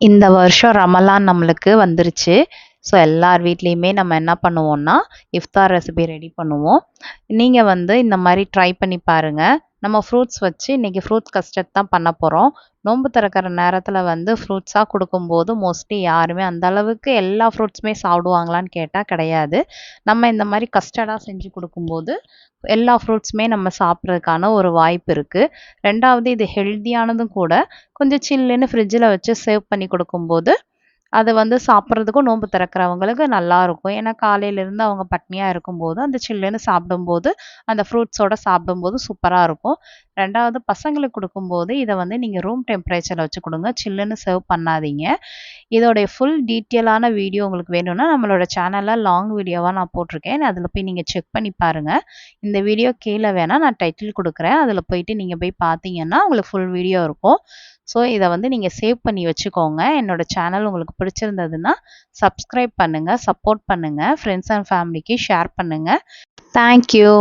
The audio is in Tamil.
இந்த வருஷம் ரமலான் நம்மளுக்கு வந்துருச்சு. ஸோ எல்லார் வீட்லேயுமே நம்ம என்ன பண்ணுவோம்னா, இஃப்தார் ரெசிபி ரெடி பண்ணுவோம். நீங்கள் வந்து இந்த மாதிரி ட்ரை பண்ணி பாருங்கள். நம்ம ஃப்ரூட்ஸ் வச்சு இன்றைக்கி ஃப்ரூட்ஸ் கஸ்டர்ட் தான் பண்ண போகிறோம். நோன்பு திறக்கிற நேரத்தில் வந்து ஃப்ரூட்ஸாக கொடுக்கும்போது மோஸ்ட்லி யாருமே அந்த அளவுக்கு எல்லா ஃப்ரூட்ஸுமே சாப்பிடுவாங்களான்னு கேட்டால் கிடையாது. நம்ம இந்த மாதிரி கஸ்டர்டாக செஞ்சு கொடுக்கும்போது எல்லா ஃப்ரூட்ஸுமே நம்ம சாப்பிட்றதுக்கான ஒரு வாய்ப்பு இருக்குது. ரெண்டாவது இது ஹெல்த்தியானதும் கூட. கொஞ்சம் சில்லுன்னு ஃப்ரிட்ஜில் வச்சு சேவ் பண்ணி கொடுக்கும்போது அது வந்து சாப்பிட்றதுக்கும் நோன்பு திறக்கிறவங்களுக்கு நல்லாயிருக்கும். ஏன்னா காலையிலேருந்து அவங்க பட்னியாக இருக்கும்போது அந்த சில்லுன்னு சாப்பிடும்போது அந்த ஃப்ரூட்ஸோட சாப்பிடும்போது சூப்பராக இருக்கும். ரெண்டாவது பசங்களுக்கு கொடுக்கும்போது இதை வந்து நீங்கள் ரூம் டெம்பரேச்சரில் வச்சு கொடுங்க. சில்லுன்னு சர்வ் பண்ணாதீங்க. இதோடைய ஃபுல் டீட்டெயிலான வீடியோ உங்களுக்கு வேணும்னா நம்மளோட சேனலில் லாங் வீடியோவாக நான் போட்டிருக்கேன். அதில் போய் நீங்கள் செக் பண்ணி பாருங்கள். இந்த வீடியோ கீழே வேணால் நான் டைட்டில் கொடுக்குறேன். அதில் போயிட்டு நீங்கள் போய் பார்த்தீங்கன்னா உங்களுக்கு ஃபுல் வீடியோ இருக்கும். ஸோ இதை வந்து நீங்கள் சேவ் பண்ணி வச்சுக்கோங்க. என்னோட சேனல் உங்களுக்கு பிடிச்சிருந்ததுன்னா சப்ஸ்கிரைப் பண்ணுங்கள், சப்போர்ட் பண்ணுங்கள், ஃப்ரெண்ட்ஸ் அண்ட் ஃபேமிலிக்கு ஷேர் பண்ணுங்கள். தேங்க்யூ.